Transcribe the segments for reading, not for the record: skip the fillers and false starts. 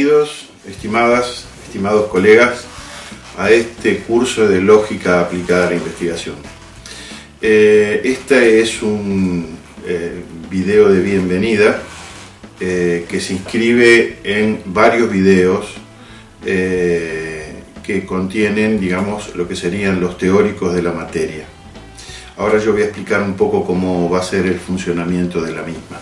Bienvenidos, estimados colegas, a este curso de lógica aplicada a la investigación. Este es un video de bienvenida que se inscribe en varios videos que contienen, digamos, lo que serían los teóricos de la materia. Ahora yo voy a explicar un poco cómo va a ser el funcionamiento de la misma.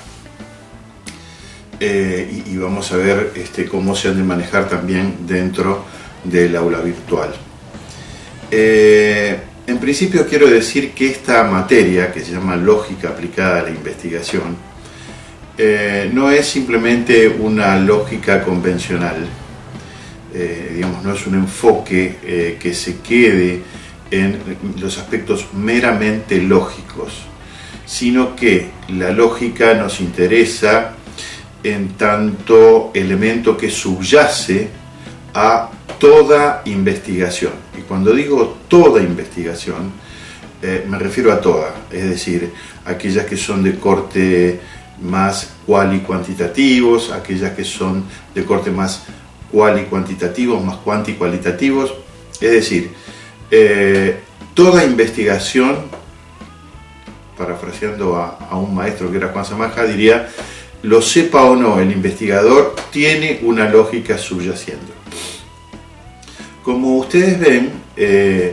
Y vamos a ver cómo se han de manejar también dentro del aula virtual. En principio quiero decir que esta materia, que se llama lógica aplicada a la investigación, no es simplemente una lógica convencional, digamos, no es un enfoque que se quede en los aspectos meramente lógicos, sino que la lógica nos interesa en tanto elemento que subyace a toda investigación. Y cuando digo toda investigación, me refiero a toda, es decir, aquellas que son de corte más cuali-cuantitativos, aquellas que son de corte más cuali-cuantitativos, más cuanti-cualitativos, es decir, toda investigación, parafraseando a un maestro que era Juan Samaja, diría: lo sepa o no, el investigador tiene una lógica subyaciendo. Como ustedes ven,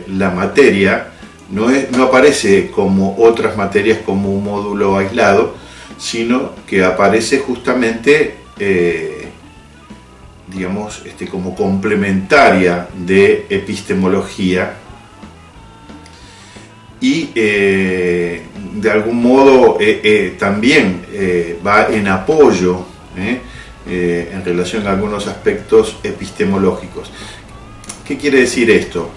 la materia no aparece como otras materias como un módulo aislado, sino que aparece justamente, digamos, como complementaria de epistemología y de algún modo también va en apoyo en relación a algunos aspectos epistemológicos. ¿Qué quiere decir esto?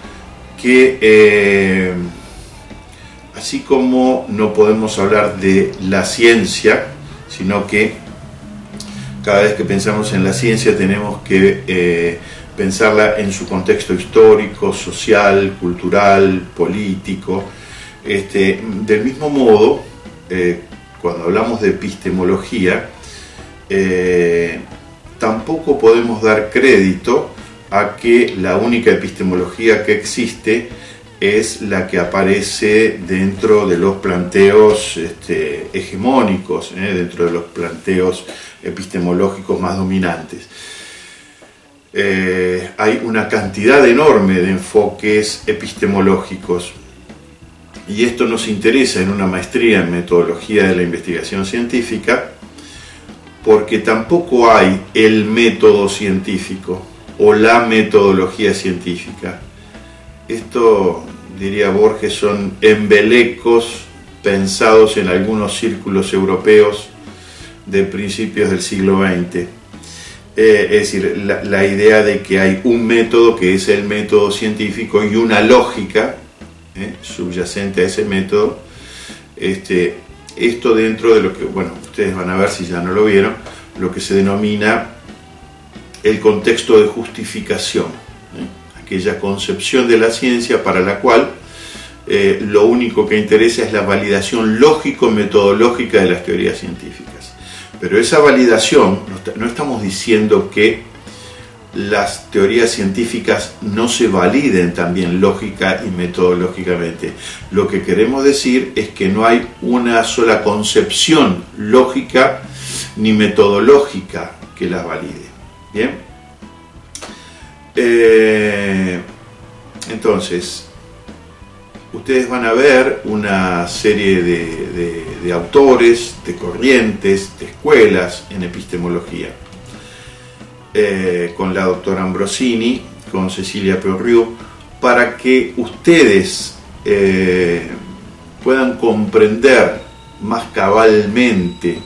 Que así como no podemos hablar de la ciencia, sino que cada vez que pensamos en la ciencia tenemos que pensarla en su contexto histórico, social, cultural, político. Del mismo modo, cuando hablamos de epistemología, tampoco podemos dar crédito a que la única epistemología que existe es la que aparece dentro de los planteos hegemónicos, dentro de los planteos epistemológicos más dominantes. Hay una cantidad enorme de enfoques epistemológicos, y esto nos interesa en una maestría en metodología de la investigación científica, porque tampoco hay el método científico o la metodología científica. Esto, diría Borges, son embelecos pensados en algunos círculos europeos de principios del siglo XX. Es decir, la idea de que hay un método que es el método científico y una lógica subyacente a ese método. Esto dentro de lo que, bueno, ustedes van a ver si ya no lo vieron, lo que se denomina el contexto de justificación, aquella concepción de la ciencia para la cual lo único que interesa es la validación lógico-metodológica de las teorías científicas. Pero esa validación, no estamos diciendo que las teorías científicas no se validen también lógica y metodológicamente. Lo que queremos decir es que no hay una sola concepción lógica ni metodológica que las valide. Bien. Entonces, ustedes van a ver una serie de autores, de corrientes, de escuelas en epistemología, con la doctora Ambrosini, con Cecilia Perriu, para que ustedes puedan comprender más cabalmente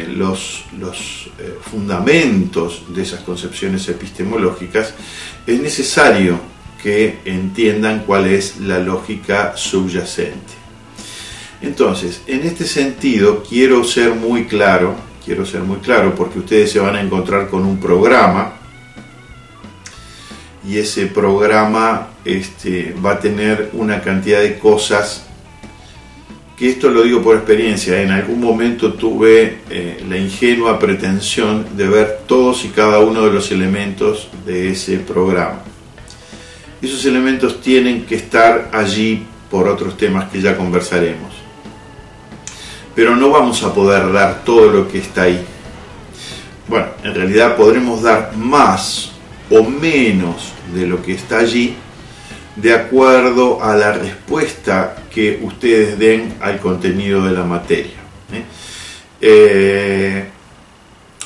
los fundamentos de esas concepciones epistemológicas. Es necesario que entiendan cuál es la lógica subyacente. Entonces, en este sentido, quiero ser muy claro, porque ustedes se van a encontrar con un programa, y ese programa va a tener una cantidad de cosas que esto lo digo por experiencia, en algún momento tuve la ingenua pretensión de ver todos y cada uno de los elementos de ese programa. Esos elementos tienen que estar allí por otros temas que ya conversaremos. Pero no vamos a poder dar todo lo que está ahí. Bueno, en realidad podremos dar más o menos de lo que está allí de acuerdo a la respuesta que ustedes den al contenido de la materia.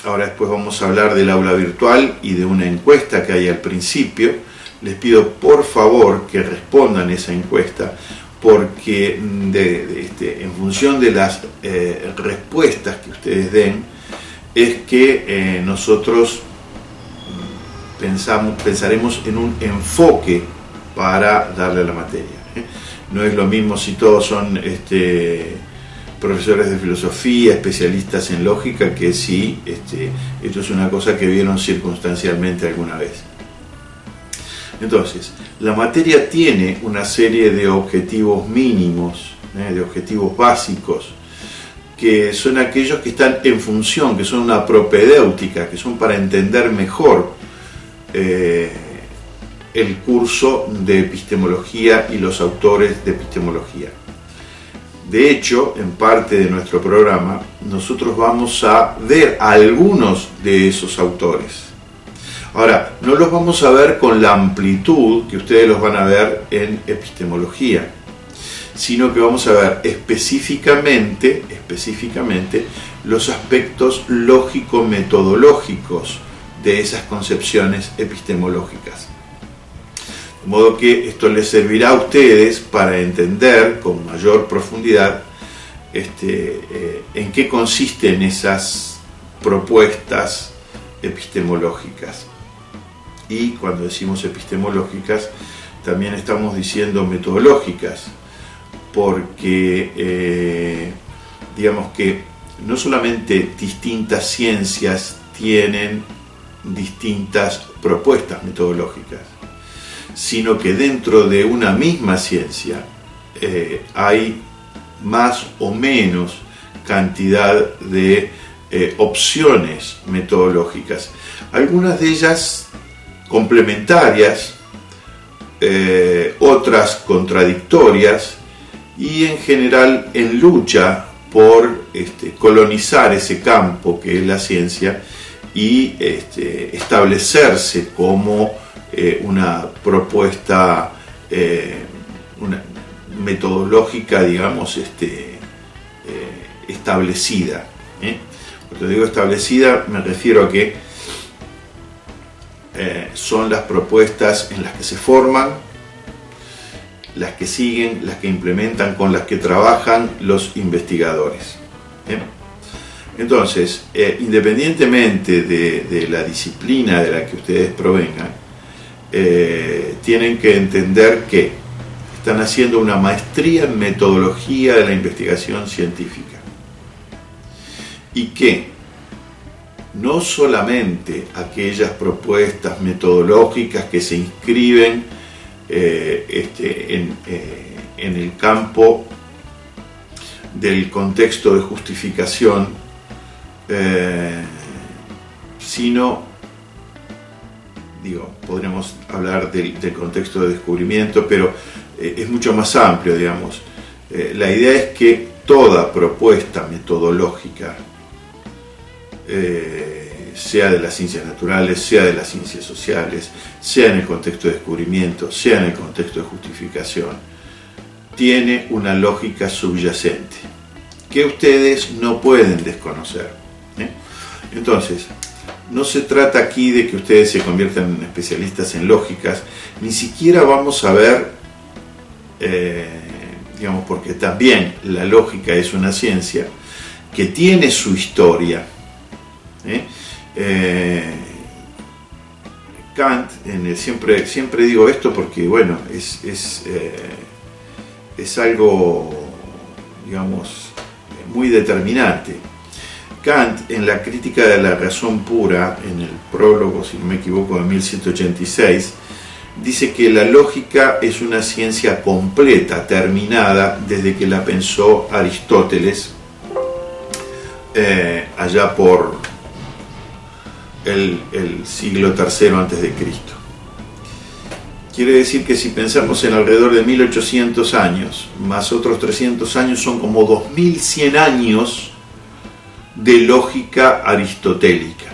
Ahora después vamos a hablar del aula virtual y de una encuesta que hay al principio. Les pido por favor que respondan esa encuesta, porque en función de las respuestas que ustedes den es que nosotros pensaremos en un enfoque para darle a la materia. No es lo mismo si todos son profesores de filosofía, especialistas en lógica, que si esto es una cosa que vieron circunstancialmente alguna vez. Entonces, la materia tiene una serie de objetivos mínimos, de objetivos básicos, que son aquellos que están en función, que son una propedéutica, que son para entender mejor el curso de epistemología y los autores de epistemología. De hecho, en parte de nuestro programa, nosotros vamos a ver a algunos de esos autores. Ahora, no los vamos a ver con la amplitud que ustedes los van a ver en epistemología, sino que vamos a ver específicamente los aspectos lógico-metodológicos de esas concepciones epistemológicas. De modo que esto les servirá a ustedes para entender con mayor profundidad en qué consisten esas propuestas epistemológicas. Y cuando decimos epistemológicas, también estamos diciendo metodológicas, porque digamos que no solamente distintas ciencias tienen distintas propuestas metodológicas, sino que dentro de una misma ciencia hay más o menos cantidad de opciones metodológicas, algunas de ellas complementarias, otras contradictorias, y en general en lucha por colonizar ese campo que es la ciencia y establecerse como una propuesta una metodológica, digamos, establecida. Cuando digo establecida me refiero a que son las propuestas en las que se forman, las que siguen, las que implementan, con las que trabajan los investigadores. Entonces, independientemente de la disciplina de la que ustedes provengan, tienen que entender que están haciendo una maestría en metodología de la investigación científica y que no solamente aquellas propuestas metodológicas que se inscriben en el campo del contexto de justificación, sino, podríamos hablar del contexto de descubrimiento, pero es mucho más amplio, digamos. La idea es que toda propuesta metodológica, sea de las ciencias naturales, sea de las ciencias sociales, sea en el contexto de descubrimiento, sea en el contexto de justificación, tiene una lógica subyacente que ustedes no pueden desconocer. Entonces, no se trata aquí de que ustedes se conviertan en especialistas en lógicas, ni siquiera vamos a ver, porque también la lógica es una ciencia que tiene su historia. Kant, siempre digo esto porque, es algo, muy determinante. Kant, en la Crítica de la razón pura, en el prólogo, si no me equivoco, de 1186, dice que la lógica es una ciencia completa, terminada, desde que la pensó Aristóteles, allá por el siglo III a.C. Quiere decir que si pensamos en alrededor de 1800 años, más otros 300 años, son como 2100 años de lógica aristotélica.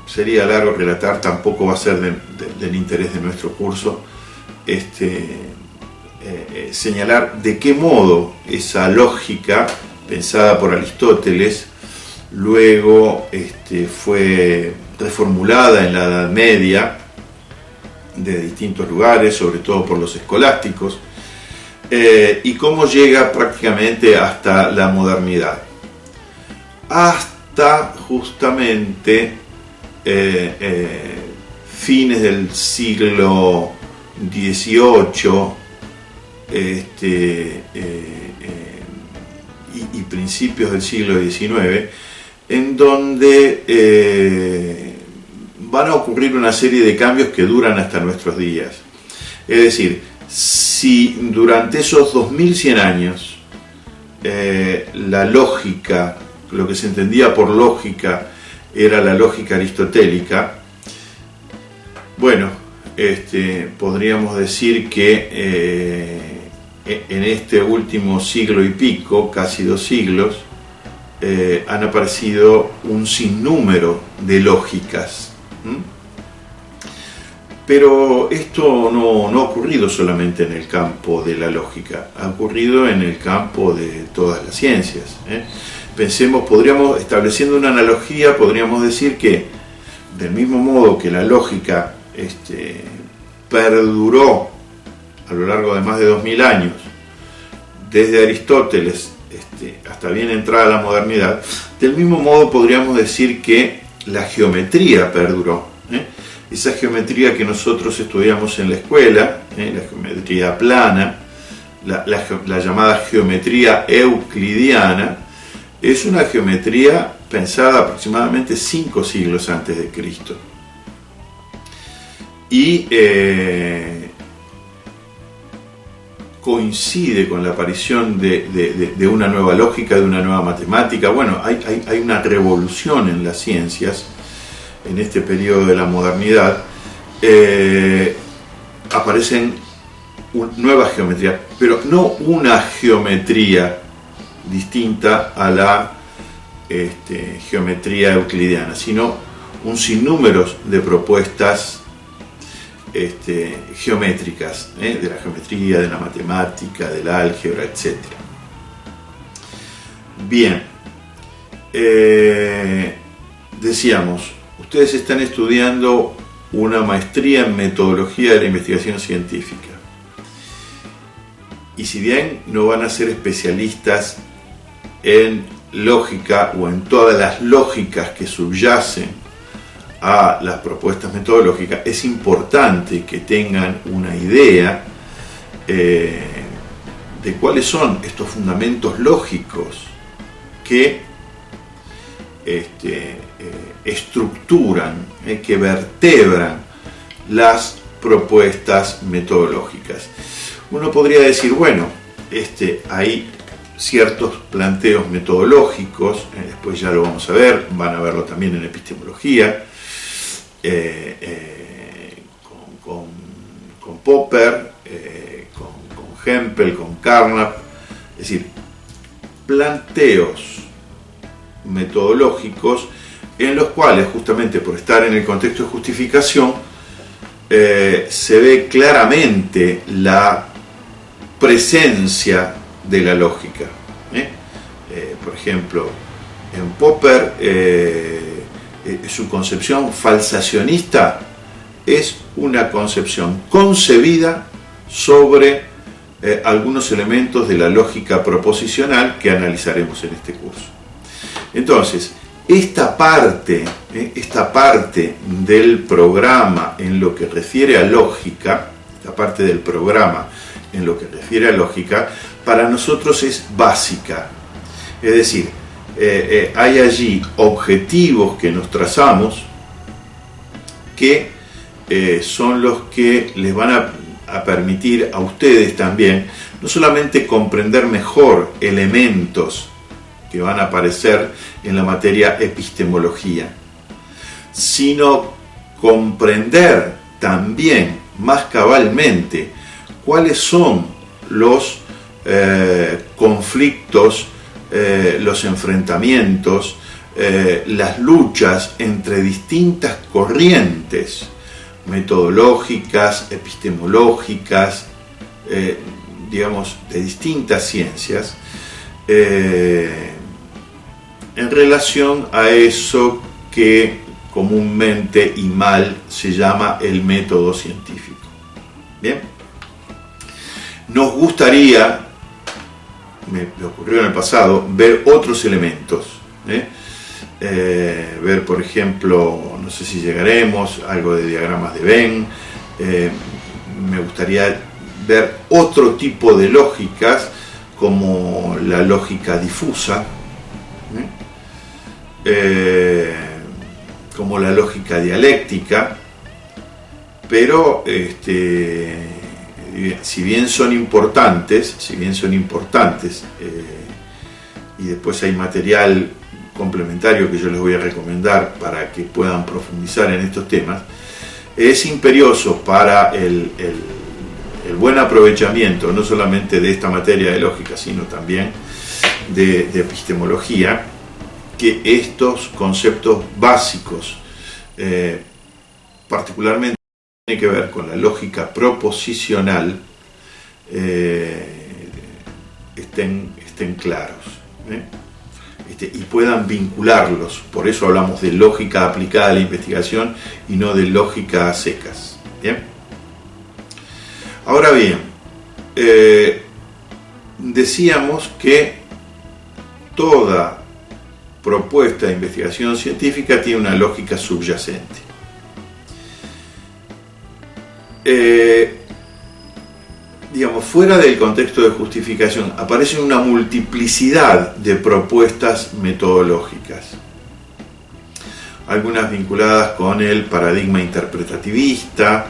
Sería largo relatar, tampoco va a ser del interés de nuestro curso, señalar de qué modo esa lógica pensada por Aristóteles luego fue reformulada en la Edad Media de distintos lugares, sobre todo por los escolásticos, y cómo llega prácticamente hasta la modernidad, hasta justamente fines del siglo XVIII y principios del siglo XIX, en donde van a ocurrir una serie de cambios que duran hasta nuestros días. Es decir, si durante esos 2100 años la lógica, lo que se entendía por lógica, era la lógica aristotélica, bueno, podríamos decir que en este último siglo y pico, casi 2 siglos, han aparecido un sinnúmero de lógicas. Pero esto no ha ocurrido solamente en el campo de la lógica, ha ocurrido en el campo de todas las ciencias. Pensemos, estableciendo una analogía, podríamos decir que del mismo modo que la lógica perduró a lo largo de más de 2000 años, desde Aristóteles hasta bien entrada la modernidad, del mismo modo podríamos decir que la geometría perduró. Esa geometría que nosotros estudiamos en la escuela, la geometría plana, la llamada geometría euclidiana, es una geometría pensada aproximadamente 5 siglos antes de Cristo. Y coincide con la aparición de una nueva lógica, de una nueva matemática. Bueno, hay una revolución en las ciencias en este periodo de la modernidad. Aparecen nuevas geometrías, pero no una geometría distinta a la geometría euclidiana, sino un sinnúmero de propuestas geométricas, de la geometría, de la matemática, del álgebra, etc. Bien, decíamos, ustedes están estudiando una maestría en metodología de la investigación científica, y si bien no van a ser especialistas en lógica o en todas las lógicas que subyacen a las propuestas metodológicas, es importante que tengan una idea de cuáles son estos fundamentos lógicos que estructuran, que vertebran las propuestas metodológicas. Uno podría decir, bueno, hay ciertos planteos metodológicos, después ya lo vamos a ver, van a verlo también en epistemología, con Popper, con Hempel, con Carnap, es decir, planteos metodológicos en los cuales, justamente por estar en el contexto de justificación, se ve claramente la presencia de la lógica. Por ejemplo, en Popper, su concepción falsacionista es una concepción concebida sobre algunos elementos de la lógica proposicional que analizaremos en este curso. Entonces, esta parte del programa en lo que refiere a lógica, para nosotros es básica. Es decir, hay allí objetivos que nos trazamos que son los que les van a permitir a ustedes también no solamente comprender mejor elementos que van a aparecer en la materia epistemología, sino comprender también más cabalmente cuáles son los conflictos, los enfrentamientos, las luchas entre distintas corrientes metodológicas, epistemológicas, digamos, de distintas ciencias, en relación a eso que comúnmente y mal se llama el método científico. Bien, nos gustaría, me ocurrió en el pasado, ver otros elementos, ver, por ejemplo, no sé si llegaremos, algo de diagramas de Venn, me gustaría ver otro tipo de lógicas, como la lógica difusa, como la lógica dialéctica, pero si bien son importantes, y después hay material complementario que yo les voy a recomendar para que puedan profundizar en estos temas, es imperioso para el buen aprovechamiento no solamente de esta materia de lógica, sino también de epistemología, que estos conceptos básicos, particularmente tienen que ver con la lógica proposicional, estén claros, y puedan vincularlos. Por eso hablamos de lógica aplicada a la investigación y no de lógica a secas. ¿Bien? Ahora bien, decíamos que toda propuesta de investigación científica tiene una lógica subyacente. Digamos, fuera del contexto de justificación, aparece una multiplicidad de propuestas metodológicas. Algunas vinculadas con el paradigma interpretativista,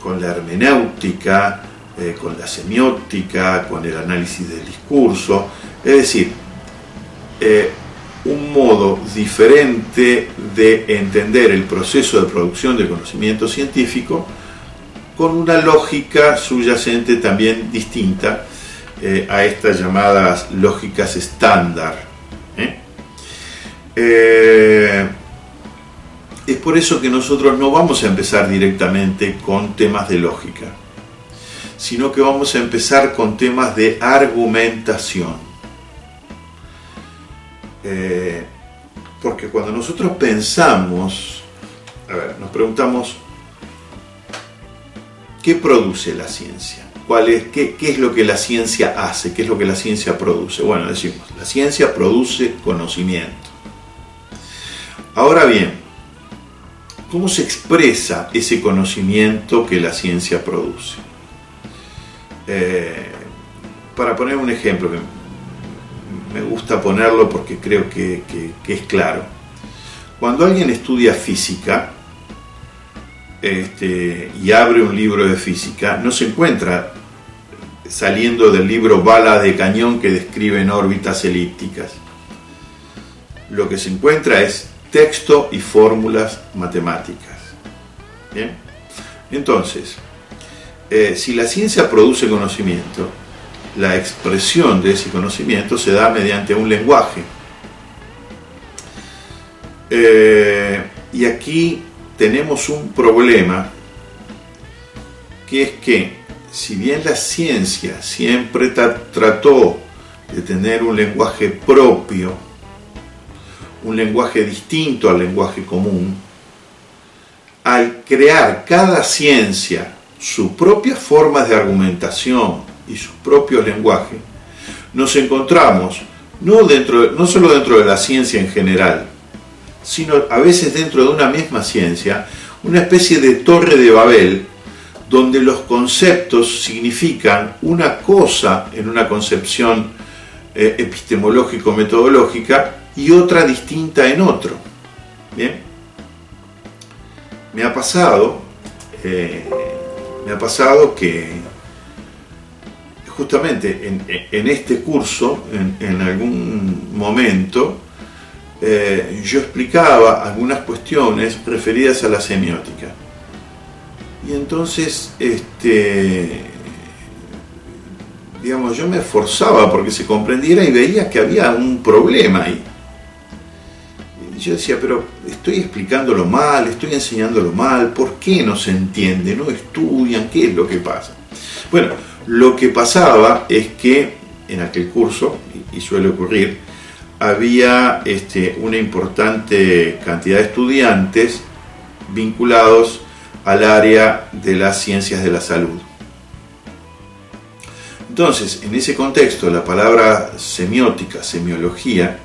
con la hermenéutica, con la semiótica, con el análisis del discurso, es decir, un modo diferente de entender el proceso de producción de conocimiento científico, con una lógica subyacente también distinta a estas llamadas lógicas estándar. Es por eso que nosotros no vamos a empezar directamente con temas de lógica, sino que vamos a empezar con temas de argumentación. Porque cuando nosotros pensamos, nos preguntamos, ¿qué produce la ciencia? ¿Qué es lo que la ciencia hace? ¿Qué es lo que la ciencia produce? Bueno, decimos, la ciencia produce conocimiento. Ahora bien, ¿cómo se expresa ese conocimiento que la ciencia produce? Para poner un ejemplo, me gusta ponerlo porque creo que es claro. Cuando alguien estudia física y abre un libro de física, no se encuentra saliendo del libro balas de cañón que describen órbitas elípticas. Lo que se encuentra es texto y fórmulas matemáticas. ¿Bien? Entonces, si la ciencia produce conocimiento, la expresión de ese conocimiento se da mediante un lenguaje. Y aquí tenemos un problema, que es que si bien la ciencia siempre trató de tener un lenguaje propio, un lenguaje distinto al lenguaje común, al crear cada ciencia sus propias formas de argumentación y sus propios lenguajes, nos encontramos no solo dentro de la ciencia en general, sino a veces dentro de una misma ciencia, una especie de torre de Babel, donde los conceptos significan una cosa en una concepción epistemológico-metodológica y otra distinta en otro. Bien, me ha pasado que justamente en este curso, en algún momento, yo explicaba algunas cuestiones referidas a la semiótica. Y entonces, digamos, yo me esforzaba porque se comprendiera y veía que había un problema ahí. Y yo decía, pero estoy explicándolo mal, estoy enseñándolo mal, ¿por qué no se entiende? ¿No estudian? ¿Qué es lo que pasa? Bueno, lo que pasaba es que en aquel curso, y suele ocurrir, había una importante cantidad de estudiantes vinculados al área de las ciencias de la salud. Entonces, en ese contexto, la palabra semiótica, semiología,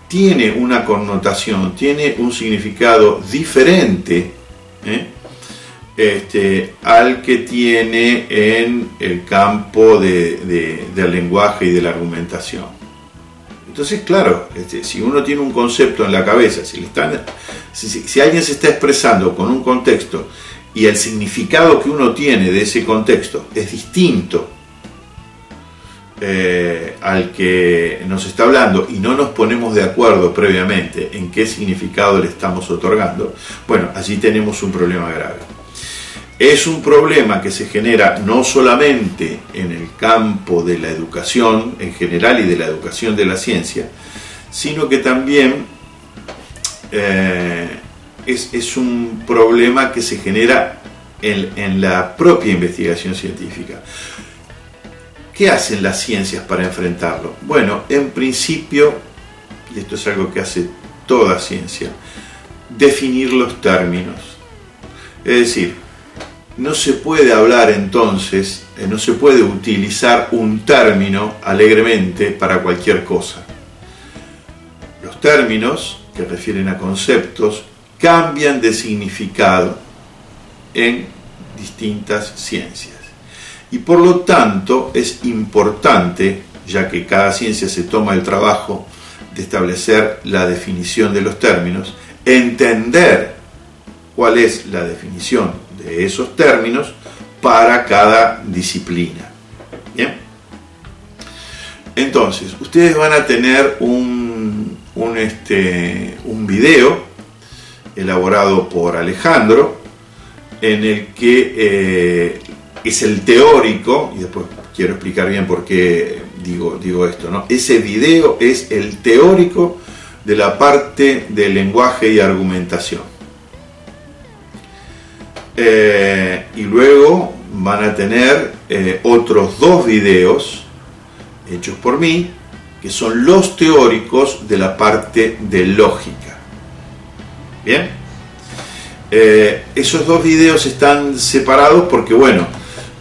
tiene una connotación, tiene un significado diferente al que tiene en el campo del lenguaje y de la argumentación. Entonces, claro, si uno tiene un concepto en la cabeza, si alguien se está expresando con un contexto y el significado que uno tiene de ese contexto es distinto al que nos está hablando y no nos ponemos de acuerdo previamente en qué significado le estamos otorgando, bueno, allí tenemos un problema grave. Es un problema que se genera no solamente en el campo de la educación en general y de la educación de la ciencia, sino que también es un problema que se genera en la propia investigación científica. ¿Qué hacen las ciencias para enfrentarlo? Bueno, en principio, y esto es algo que hace toda ciencia, definir los términos. Es decir, no se puede hablar entonces, no se puede utilizar un término alegremente para cualquier cosa. Los términos, que refieren a conceptos, cambian de significado en distintas ciencias. Y por lo tanto es importante, ya que cada ciencia se toma el trabajo de establecer la definición de los términos, entender cuál es la definición de esos términos para cada disciplina. Bien. Entonces, ustedes van a tener un video elaborado por Alejandro, en el que es el teórico, y después quiero explicar bien por qué digo esto, ¿no? Ese video es el teórico de la parte del lenguaje y argumentación. Y luego van a tener otros 2 videos hechos por mí, que son los teóricos de la parte de lógica. Bien, esos 2 videos están separados porque, bueno,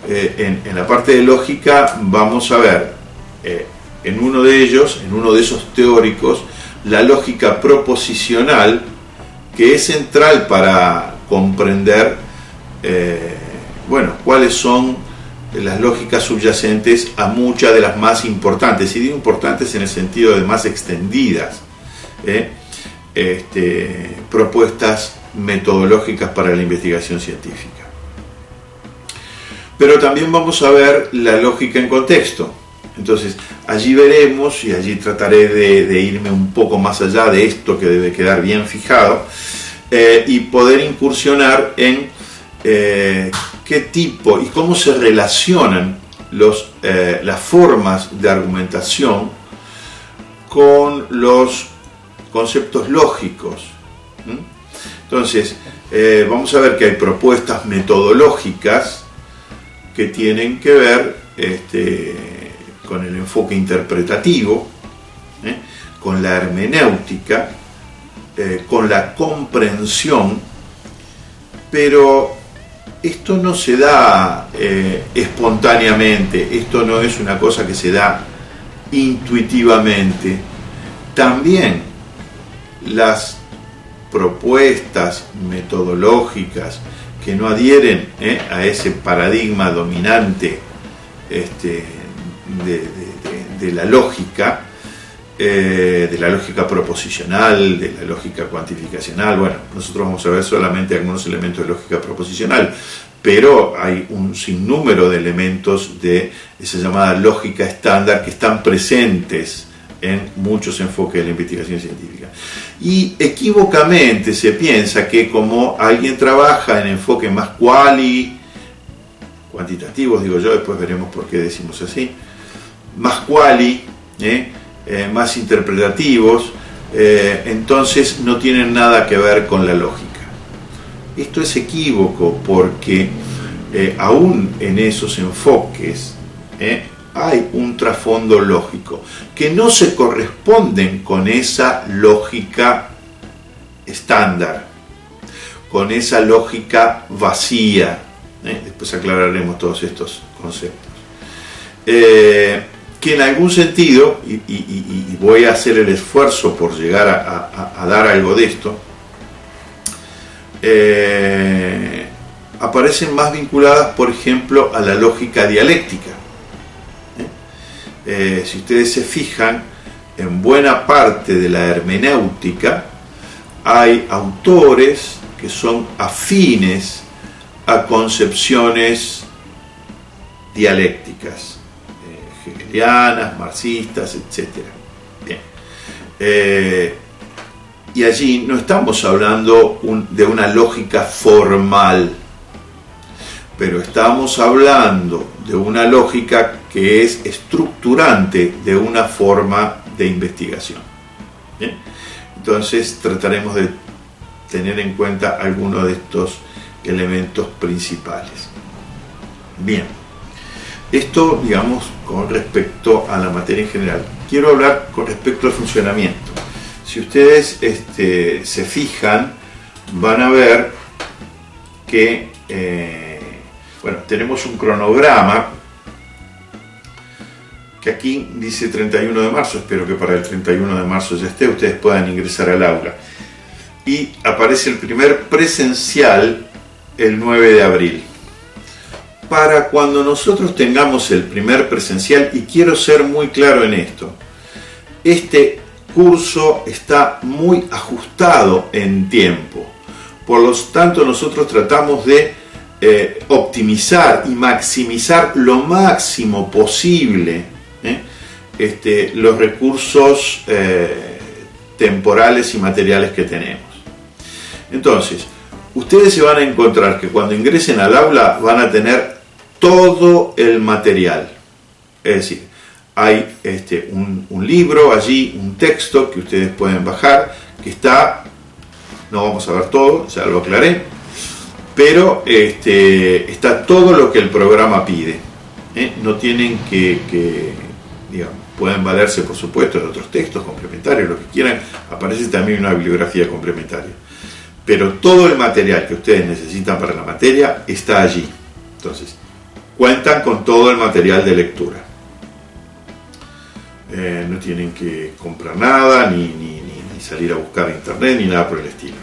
en la parte de lógica vamos a ver en uno de ellos, en uno de esos teóricos, la lógica proposicional, que es central para comprender cuáles son las lógicas subyacentes a muchas de las más importantes, y digo importantes en el sentido de más extendidas, propuestas metodológicas para la investigación científica. Pero también vamos a ver la lógica en contexto. Entonces, allí veremos, y allí trataré de irme un poco más allá de esto que debe quedar bien fijado, y poder incursionar en qué tipo y cómo se relacionan las formas de argumentación con los conceptos lógicos. Entonces, vamos a ver que hay propuestas metodológicas que tienen que ver con el enfoque interpretativo, con la hermenéutica, con la comprensión, pero esto no se da espontáneamente, esto no es una cosa que se da intuitivamente. También las propuestas metodológicas que no adhieren a ese paradigma dominante de la lógica, de la lógica proposicional, de la lógica cuantificacional. Bueno, nosotros vamos a ver solamente algunos elementos de lógica proposicional, pero hay un sinnúmero de elementos de esa llamada lógica estándar que están presentes en muchos enfoques de la investigación científica. Y equívocamente se piensa que como alguien trabaja en enfoques más cuantitativos, digo yo, después veremos por qué decimos así, más más interpretativos, entonces no tienen nada que ver con la lógica. Esto es equívoco porque aún en esos enfoques hay un trasfondo lógico que no se corresponden con esa lógica estándar, con esa lógica vacía. Después aclararemos todos estos conceptos. Que en algún sentido, y voy a hacer el esfuerzo por llegar a dar algo de esto, aparecen más vinculadas, por ejemplo, a la lógica dialéctica. Si ustedes se fijan, en buena parte de la hermenéutica hay autores que son afines a concepciones dialécticas, hegelianas, marxistas, etc. Bien. Y allí no estamos hablando de una lógica formal, pero estamos hablando de una lógica que es estructurante de una forma de investigación. ¿Bien? Entonces trataremos de tener en cuenta algunos de estos elementos principales. Bien, esto, digamos, con respecto a la materia en general. Quiero hablar con respecto al funcionamiento. Si ustedes se fijan, van a ver que tenemos un cronograma que aquí dice 31 de marzo, espero que para el 31 de marzo ya esté, ustedes puedan ingresar al aula. Y aparece el primer presencial el 9 de abril. Para cuando nosotros tengamos el primer presencial, y quiero ser muy claro en esto, este curso está muy ajustado en tiempo, por lo tanto nosotros tratamos de optimizar y maximizar lo máximo posible los recursos temporales y materiales que tenemos. Entonces, ustedes se van a encontrar que cuando ingresen al aula van a tener todo el material. Es decir, hay un libro allí, un texto que ustedes pueden bajar, que está, no vamos a ver todo, ya lo aclaré, pero está todo lo que el programa pide. No tienen que digamos, pueden valerse por supuesto de otros textos complementarios, lo que quieran, aparece también una bibliografía complementaria. Pero todo el material que ustedes necesitan para la materia está allí. Entonces, cuentan con todo el material de lectura. No tienen que comprar nada, ni salir a buscar a internet, ni nada por el estilo.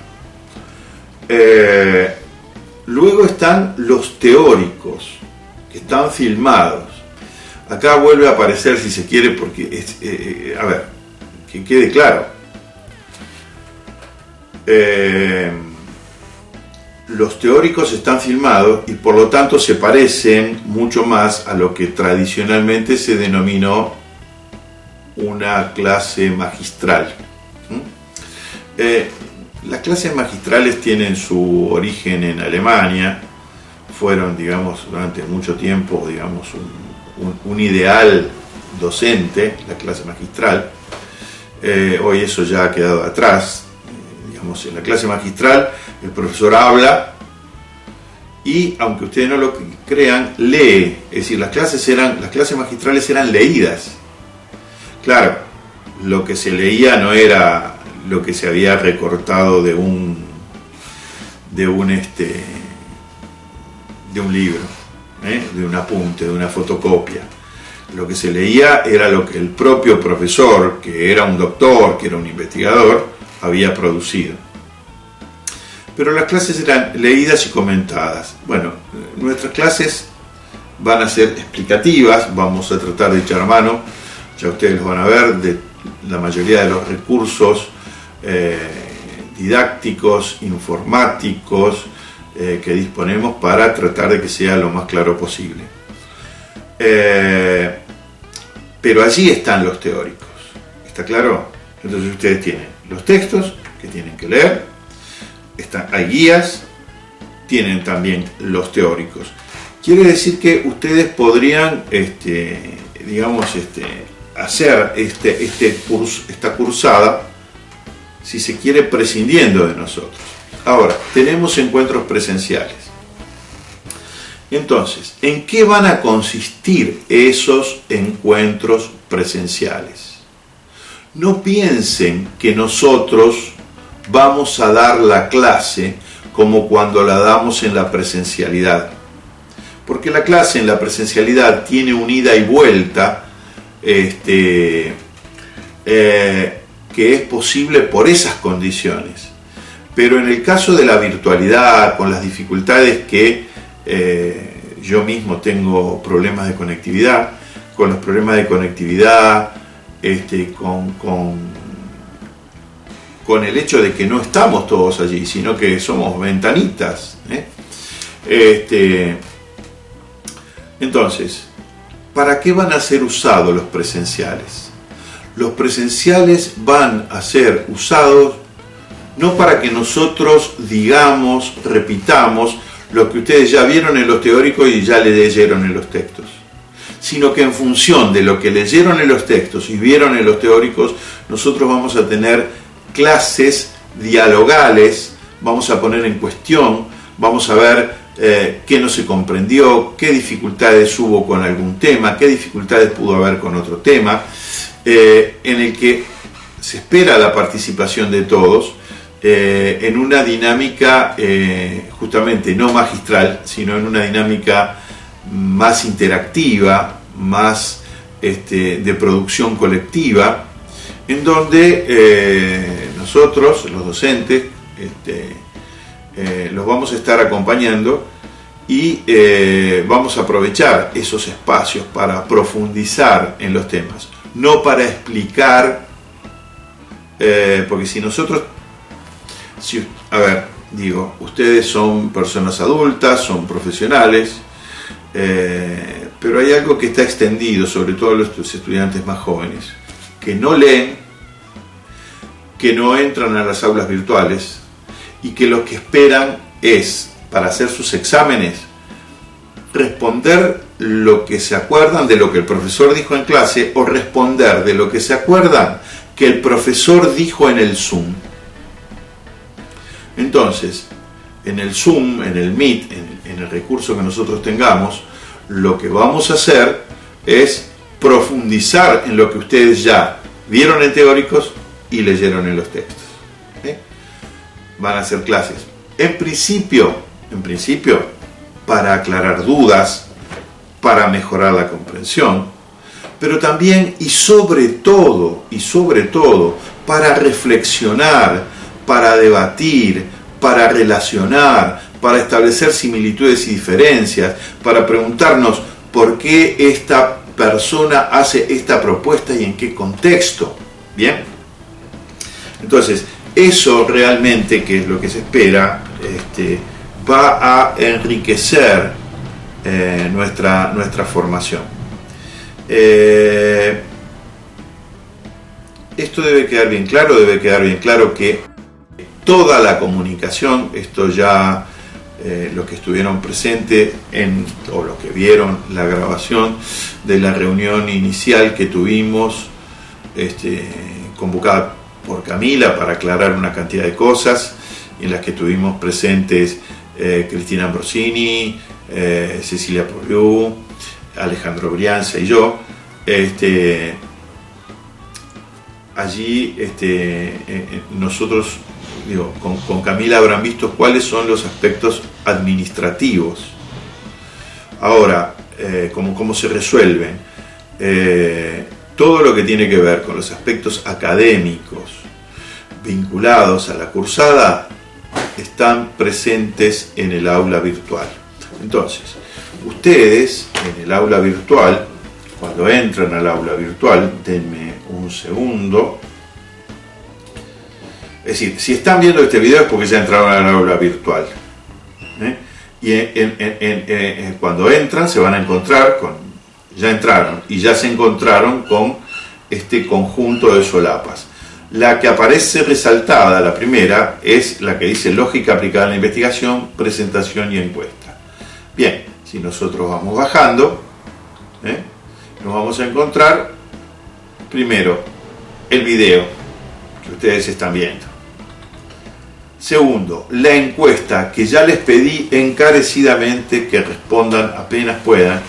Luego están los teóricos, que están filmados. Acá vuelve a aparecer, si se quiere, porque a ver, que quede claro. Los teóricos están filmados y por lo tanto se parecen mucho más a lo que tradicionalmente se denominó una clase magistral. Las clases magistrales tienen su origen en Alemania, fueron, digamos, durante mucho tiempo, digamos, un ideal docente, la clase magistral. Hoy eso ya ha quedado atrás. Digamos, en la clase magistral el profesor habla y, aunque ustedes no lo crean, lee. Es decir, las clases magistrales eran leídas. Claro, lo que se leía no era lo que se había recortado de un libro, de un apunte, de una fotocopia. Lo que se leía era lo que el propio profesor, que era un doctor, que era un investigador, había producido. Pero las clases eran leídas y comentadas. Bueno, nuestras clases van a ser explicativas, vamos a tratar de echar mano, ya ustedes lo van a ver, de la mayoría de los recursos didácticos, informáticos que disponemos para tratar de que sea lo más claro posible. Pero allí están los teóricos, ¿está claro? Entonces ustedes tienen los textos que tienen que leer, hay guías, tienen también los teóricos. Quiere decir que ustedes podrían, hacer esta cursada, si se quiere, prescindiendo de nosotros. Ahora, tenemos encuentros presenciales. Entonces, ¿en qué van a consistir esos encuentros presenciales? No piensen que nosotros vamos a dar la clase como cuando la damos en la presencialidad. Porque la clase en la presencialidad tiene un ida y vuelta que es posible por esas condiciones. Pero en el caso de la virtualidad, con las dificultades que yo mismo tengo problemas de conectividad, con los problemas de conectividad, con el hecho de que no estamos todos allí, sino que somos ventanitas. Entonces, ¿para qué van a ser usados los presenciales? Los presenciales van a ser usados no para que nosotros digamos, repitamos lo que ustedes ya vieron en los teóricos y ya leyeron en los textos, sino que en función de lo que leyeron en los textos y vieron en los teóricos, nosotros vamos a tener clases dialogales, vamos a poner en cuestión, vamos a ver qué no se comprendió, qué dificultades hubo con algún tema, qué dificultades pudo haber con otro tema, en el que se espera la participación de todos en una dinámica justamente no magistral, sino en una dinámica más interactiva, más de producción colectiva, en donde nosotros, los docentes, los vamos a estar acompañando y vamos a aprovechar esos espacios para profundizar en los temas, no para explicar, porque si nosotros, ustedes son personas adultas, son profesionales, pero hay algo que está extendido, sobre todo los estudiantes más jóvenes, que no leen, que no entran a las aulas virtuales y que lo que esperan es, para hacer sus exámenes, responder lo que se acuerdan de lo que el profesor dijo en clase o responder de lo que se acuerdan que el profesor dijo en el Zoom. Entonces, en el Zoom, en el Meet, en el recurso que nosotros tengamos, lo que vamos a hacer es profundizar en lo que ustedes ya vieron en teóricos y leyeron en los textos. Van a ser clases, en principio, para aclarar dudas, para mejorar la comprensión, pero también y sobre todo, para reflexionar, para debatir, para relacionar, para establecer similitudes y diferencias, para preguntarnos por qué esta persona hace esta propuesta y en qué contexto. ¿Bien? Entonces, eso realmente, que es lo que se espera, va a enriquecer nuestra formación. Esto debe quedar bien claro que toda la comunicación, esto ya los que estuvieron presentes o los que vieron la grabación de la reunión inicial que tuvimos, convocada por Camila para aclarar una cantidad de cosas, en las que tuvimos presentes Cristina Ambrosini, Cecilia Poliu, Alejandro Brianza y yo. Allí nosotros, con Camila habrán visto cuáles son los aspectos administrativos. Ahora, cómo se resuelven. Todo lo que tiene que ver con los aspectos académicos vinculados a la cursada están presentes en el aula virtual. Entonces, ustedes en el aula virtual, cuando entran al aula virtual, denme un un segundo. Es decir, si están viendo este video es porque ya entraron a la aula virtual. Y cuando entran se van a encontrar con... Ya entraron y ya se encontraron con este conjunto de solapas. La que aparece resaltada, la primera, es la que dice lógica aplicada a la investigación, presentación y encuesta. Bien, si nosotros vamos bajando, nos vamos a encontrar primero el video que ustedes están viendo. Segundo, la encuesta que ya les pedí encarecidamente que respondan apenas puedan,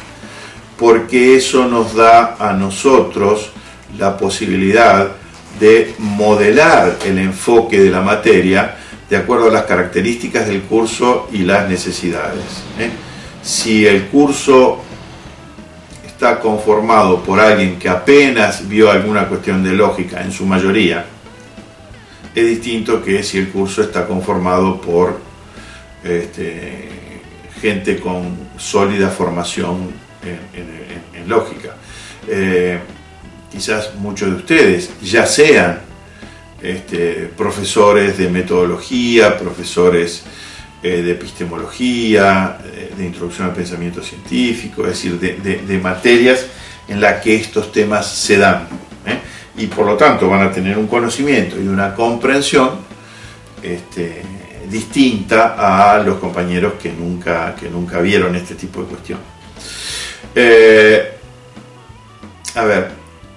porque eso nos da a nosotros la posibilidad de modelar el enfoque de la materia de acuerdo a las características del curso y las necesidades. Si el curso está conformado por alguien que apenas vio alguna cuestión de lógica, en su mayoría, es distinto que si el curso está conformado por gente con sólida formación en lógica. Quizás muchos de ustedes ya sean profesores de metodología, profesores de epistemología, de introducción al pensamiento científico, es decir, de materias en las que estos temas se dan. Y por lo tanto van a tener un conocimiento y una comprensión distinta a los compañeros que nunca vieron este tipo de cuestión.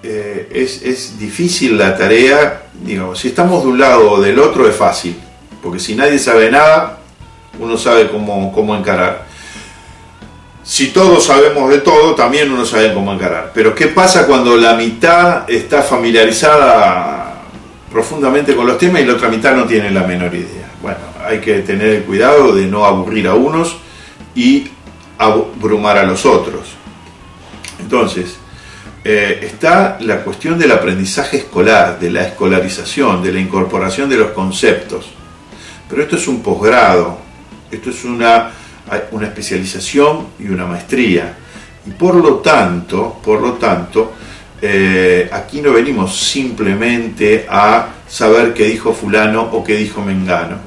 Es difícil la tarea, digamos, si estamos de un lado o del otro es fácil, porque si nadie sabe nada, uno sabe cómo encarar. Si todos sabemos de todo, también uno sabe cómo encarar. Pero ¿qué pasa cuando la mitad está familiarizada profundamente con los temas y la otra mitad no tiene la menor idea? Bueno, hay que tener el cuidado de no aburrir a unos y abrumar a los otros. Entonces, está la cuestión del aprendizaje escolar, de la escolarización, de la incorporación de los conceptos. Pero esto es un posgrado, esto es una especialización y una maestría. Y por lo tanto, aquí no venimos simplemente a saber qué dijo fulano o qué dijo mengano.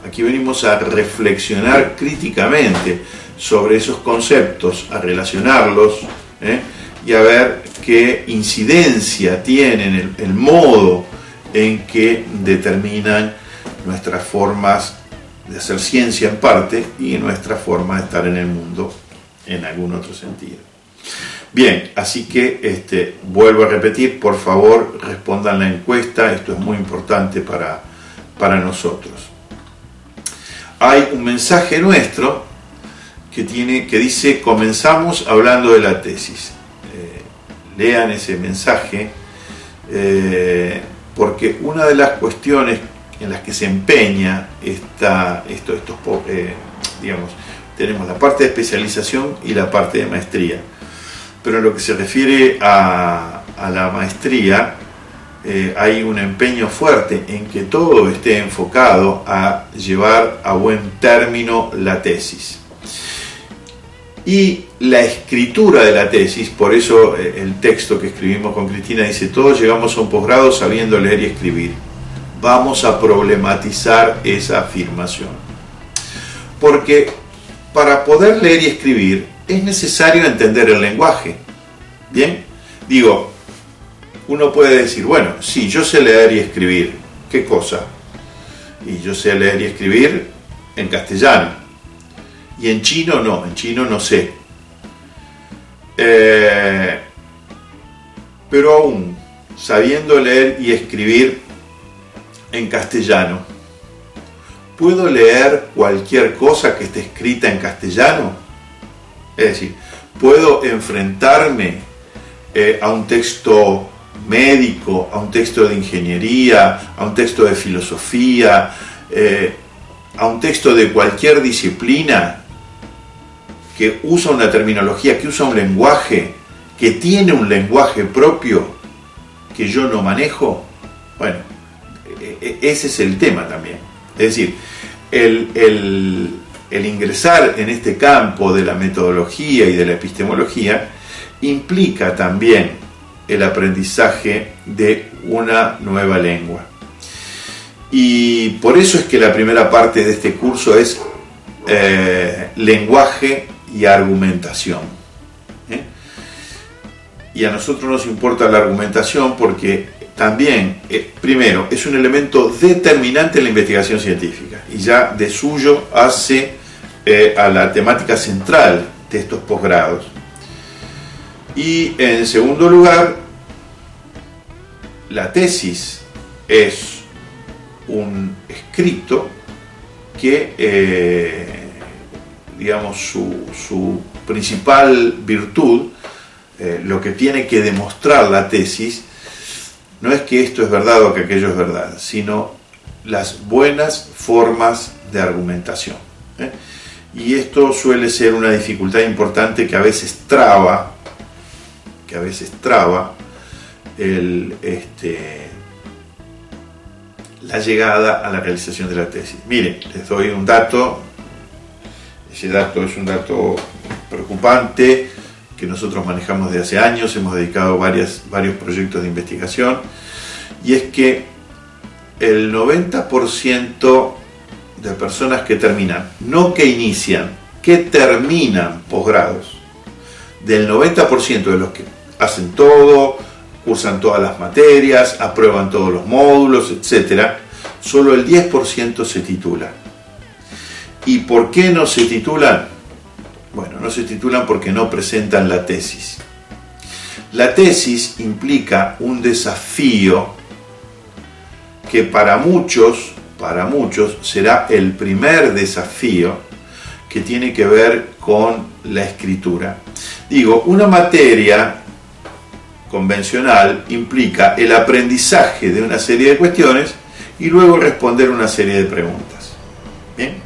Aquí venimos a reflexionar críticamente sobre esos conceptos, a relacionarlos, y a ver qué incidencia tienen el modo en que determinan nuestras formas de hacer ciencia en parte y nuestra forma de estar en el mundo en algún otro sentido. Bien, así que vuelvo a repetir, por favor respondan la encuesta, esto es muy importante para nosotros. Hay un mensaje nuestro que dice: comenzamos hablando de la tesis. Lean ese mensaje, porque una de las cuestiones en las que se empeña digamos, tenemos la parte de especialización y la parte de maestría, pero en lo que se refiere a la maestría, hay un empeño fuerte en que todo esté enfocado a llevar a buen término la tesis. Y la escritura de la tesis, por eso el texto que escribimos con Cristina dice: todos llegamos a un posgrado sabiendo leer y escribir. Vamos a problematizar esa afirmación. Porque para poder leer y escribir es necesario entender el lenguaje. ¿Bien? Digo, uno puede decir, bueno, sí, yo sé leer y escribir. ¿Qué cosa? Y yo sé leer y escribir en castellano. Y en chino no sé. Pero aún, sabiendo leer y escribir en castellano, ¿puedo leer cualquier cosa que esté escrita en castellano? Es decir, ¿puedo enfrentarme a un texto médico, a un texto de ingeniería, a un texto de filosofía, a un texto de cualquier disciplina que usa una terminología, que usa un lenguaje, que tiene un lenguaje propio que yo no manejo? Bueno, ese es el tema también. Es decir, el ingresar en este campo de la metodología y de la epistemología implica también el aprendizaje de una nueva lengua. Y por eso es que la primera parte de este curso es lenguaje y argumentación. Y a nosotros nos importa la argumentación porque también, primero, es un elemento determinante en la investigación científica y ya de suyo hace a la temática central de estos posgrados. Y en segundo lugar, la tesis es un escrito que, digamos, su principal virtud, lo que tiene que demostrar la tesis, no es que esto es verdad o que aquello es verdad, sino las buenas formas de argumentación. Y esto suele ser una dificultad importante que a veces traba la llegada a la realización de la tesis. Miren, les doy un dato. Ese dato es un dato preocupante que nosotros manejamos desde hace años, hemos dedicado varios proyectos de investigación, y es que el 90% de personas que terminan, no que inician, que terminan posgrados, del 90% de los que hacen todo, cursan todas las materias, aprueban todos los módulos, etc., solo el 10% se titula. ¿Y por qué no se titulan? Bueno, no se titulan porque no presentan la tesis. La tesis implica un desafío que para muchos será el primer desafío que tiene que ver con la escritura. Digo, una materia convencional implica el aprendizaje de una serie de cuestiones y luego responder una serie de preguntas. ¿Bien?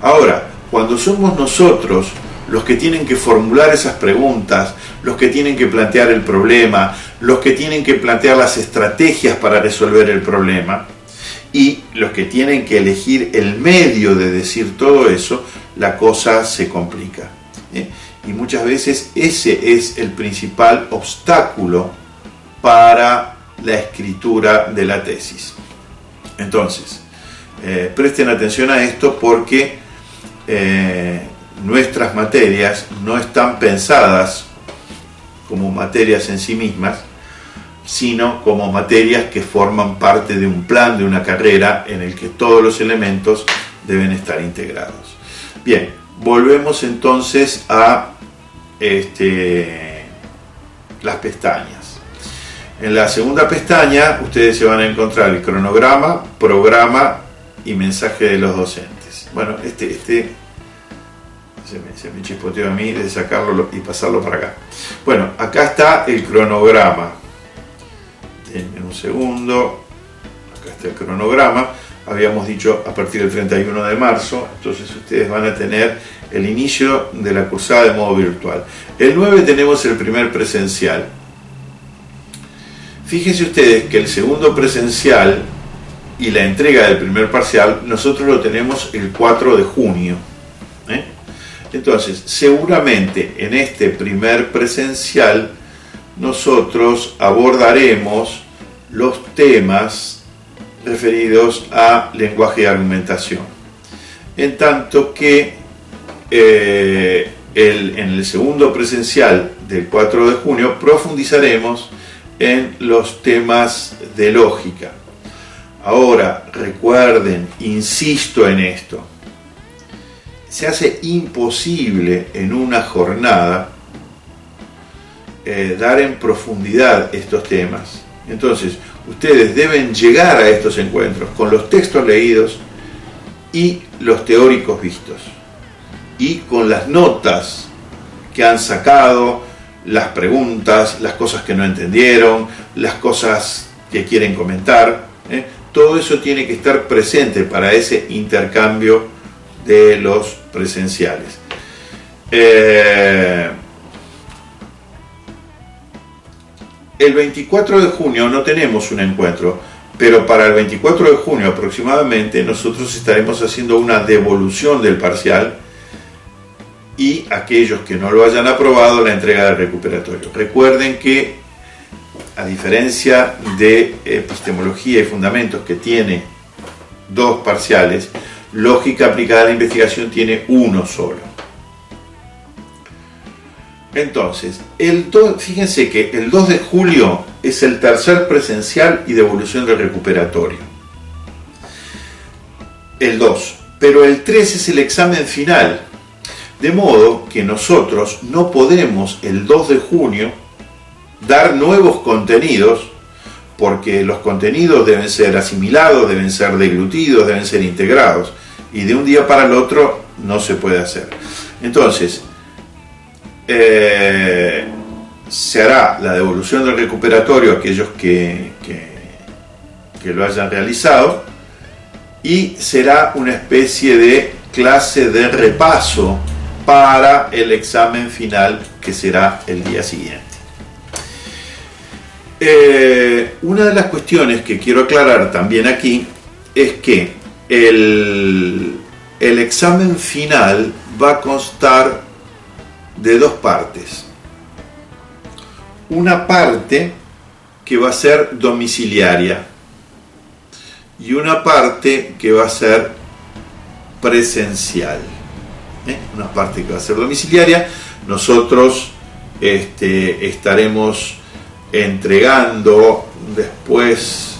Ahora, cuando somos nosotros los que tienen que formular esas preguntas, los que tienen que plantear el problema, los que tienen que plantear las estrategias para resolver el problema y los que tienen que elegir el medio de decir todo eso, la cosa se complica. Y muchas veces ese es el principal obstáculo para la escritura de la tesis. Entonces, presten atención a esto porque nuestras materias no están pensadas como materias en sí mismas, sino como materias que forman parte de un plan, de una carrera en el que todos los elementos deben estar integrados. Bien, volvemos entonces a las pestañas. En la segunda pestaña ustedes se van a encontrar el cronograma, programa y mensaje de los docentes. Bueno, se me chispoteó a mí de sacarlo y pasarlo para acá. Bueno, acá está el cronograma. Denme un segundo. Acá está el cronograma. Habíamos dicho a partir del 31 de marzo. Entonces ustedes van a tener el inicio de la cursada de modo virtual. El 9 tenemos el primer presencial. Fíjense ustedes que el segundo presencial y la entrega del primer parcial nosotros lo tenemos el 4 de junio. Entonces, seguramente en este primer presencial nosotros abordaremos los temas referidos a lenguaje y argumentación. En tanto que en el segundo presencial del 4 de junio profundizaremos en los temas de lógica. Ahora, recuerden, insisto en esto, se hace imposible en una jornada dar en profundidad estos temas. Entonces, ustedes deben llegar a estos encuentros con los textos leídos y los teóricos vistos, y con las notas que han sacado, las preguntas, las cosas que no entendieron, las cosas que quieren comentar. Todo eso tiene que estar presente para ese intercambio de los presenciales. El 24 de junio no tenemos un encuentro, pero para el 24 de junio aproximadamente nosotros estaremos haciendo una devolución del parcial y aquellos que no lo hayan aprobado, la entrega del recuperatorio. Recuerden que a diferencia de epistemología y fundamentos, que tiene 2 parciales, lógica aplicada a la investigación tiene uno solo. Entonces, fíjense que el 2 de julio es el tercer presencial y devolución del recuperatorio. El 2. Pero el 3 es el examen final. De modo que nosotros no podemos el 2 de junio dar nuevos contenidos, porque los contenidos deben ser asimilados, deben ser deglutidos, deben ser integrados, y de un día para el otro no se puede hacer. Entonces, se hará la devolución del recuperatorio a aquellos que lo hayan realizado, y será una especie de clase de repaso para el examen final, que será el día siguiente. Una de las cuestiones que quiero aclarar también aquí es que el examen final va a constar de 2 partes. Una parte que va a ser domiciliaria y una parte que va a ser presencial. Una parte que va a ser domiciliaria. Nosotros estaremos entregando después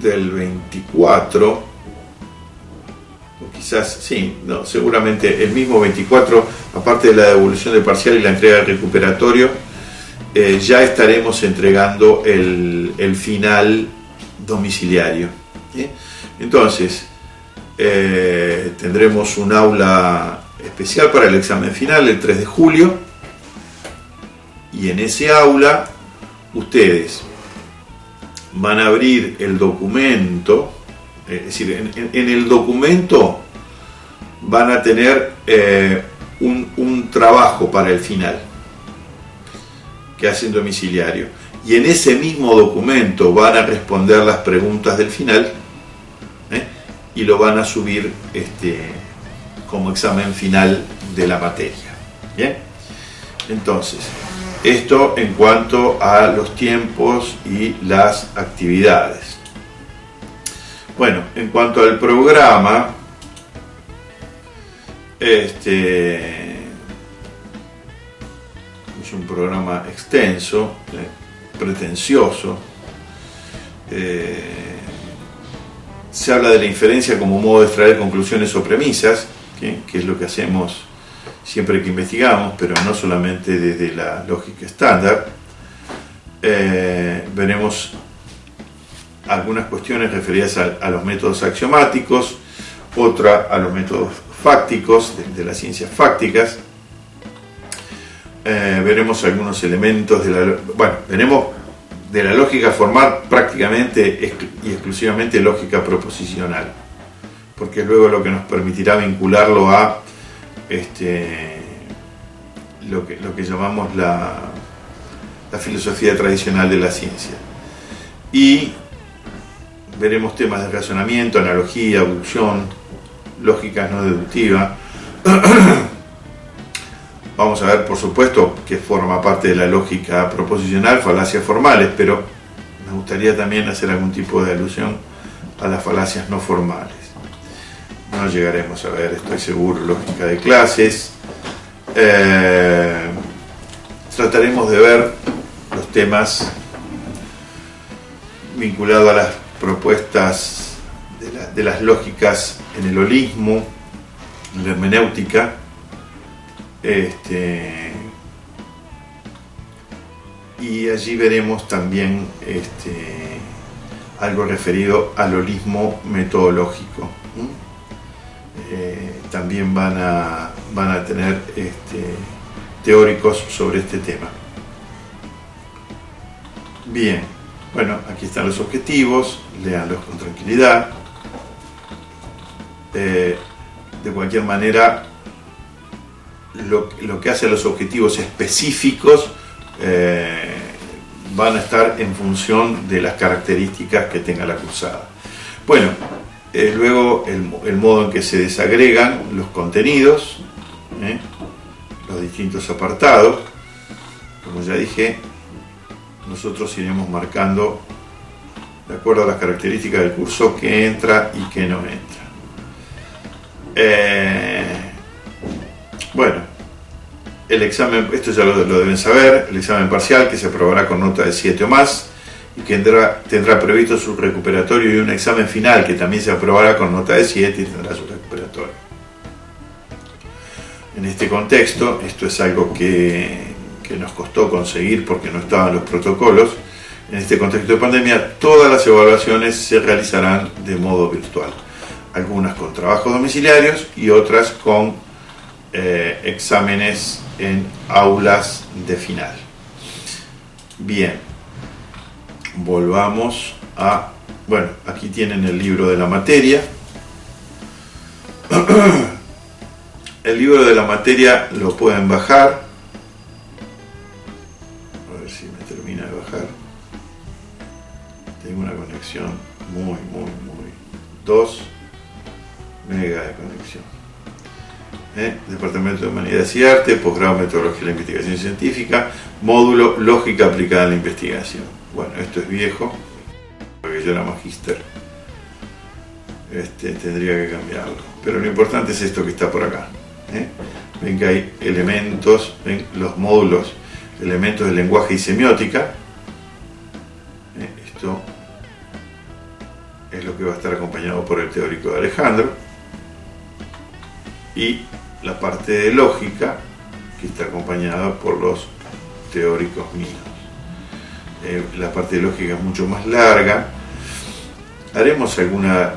del 24, o quizás, sí, no, seguramente el mismo 24, aparte de la devolución del parcial y la entrega del recuperatorio, ya estaremos entregando el final domiciliario. Entonces, tendremos un aula especial para el examen final el 3 de julio, y en ese aula ustedes van a abrir el documento, es decir, en el documento van a tener un trabajo para el final que hacen domiciliario, y en ese mismo documento van a responder las preguntas del final, y lo van a subir como examen final de la materia. ¿Bien? Entonces, esto en cuanto a los tiempos y las actividades. Bueno, en cuanto al programa, es un programa extenso, pretencioso. Se habla de la inferencia como modo de extraer conclusiones o premisas, que es lo que hacemos siempre que investigamos, pero no solamente desde la lógica estándar. Veremos algunas cuestiones referidas a los métodos axiomáticos, otra a los métodos fácticos, de las ciencias fácticas. Veremos algunos elementos veremos de la lógica formal prácticamente y exclusivamente lógica proposicional, porque es luego lo que nos permitirá vincularlo a lo que llamamos la filosofía tradicional de la ciencia. Y veremos temas de razonamiento, analogía, abducción, lógica no deductiva. Vamos a ver, por supuesto, que forma parte de la lógica proposicional, falacias formales, pero me gustaría también hacer algún tipo de alusión a las falacias no formales. No llegaremos a ver, estoy seguro, lógica de clases. Trataremos de ver los temas vinculados a las propuestas de las lógicas en el holismo, en la hermenéutica. Y allí veremos también algo referido al holismo metodológico. También van a tener teóricos sobre este tema. Bien, bueno, aquí están los objetivos, léanlos con tranquilidad. De cualquier manera, lo que hace a los objetivos específicos van a estar en función de las características que tenga la cursada. Bueno, luego el modo en que se desagregan los contenidos, los distintos apartados, como ya dije, nosotros iremos marcando de acuerdo a las características del curso que entra y que no entra. Bueno, el examen, esto ya lo deben saber, el examen parcial que se aprobará con nota de 7 o más y que tendrá previsto su recuperatorio, y un examen final que también se aprobará con nota de 7 y tendrá su recuperatorio. En este contexto, esto es algo que nos costó conseguir porque no estaban los protocolos. En este contexto de pandemia, todas las evaluaciones se realizarán de modo virtual, algunas con trabajos domiciliarios y otras con exámenes en aulas de final. Bien, volvamos a, bueno, aquí tienen el libro de la materia. El libro de la materia lo pueden bajar. A ver si me termina de bajar. Tengo una conexión muy 2 megas de conexión. Departamento de Humanidades y Arte, posgrado Metodología de la Investigación Científica, módulo Lógica aplicada a la investigación. Bueno, esto es viejo, porque yo era magíster. Tendría que cambiarlo. Pero lo importante es esto que está por acá. Ven que hay elementos, ven los módulos, elementos de lenguaje y semiótica. Esto es lo que va a estar acompañado por el teórico de Alejandro. Y la parte de lógica, que está acompañada por los teóricos míos. La parte de lógica es mucho más larga. Haremos alguna,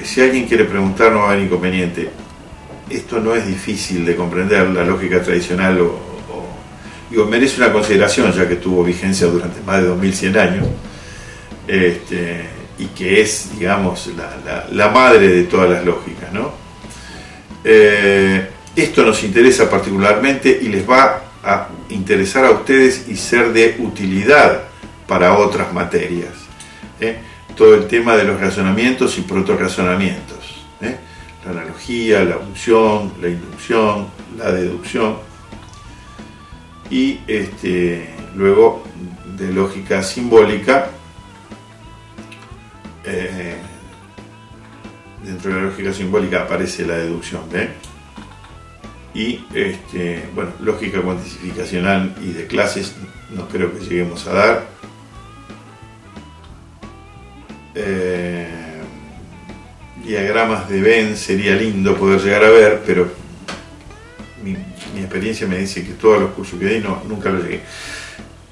si alguien quiere preguntar no va a haber inconveniente. Esto no es difícil de comprender, la lógica tradicional merece una consideración, ya que tuvo vigencia durante más de 2100 años, y que es, digamos, la madre de todas las lógicas, ¿no? Esto nos interesa particularmente y les va a interesar a ustedes y ser de utilidad para otras materias. Todo el tema de los razonamientos y protorrazonamientos, la analogía, la abducción, la inducción, la deducción, y luego de lógica simbólica. Dentro de la lógica simbólica aparece la deducción, y bueno, lógica cuantificacional y de clases no creo que lleguemos a dar. Diagramas de Venn sería lindo poder llegar a ver, pero mi experiencia me dice que todos los cursos que di nunca lo llegué.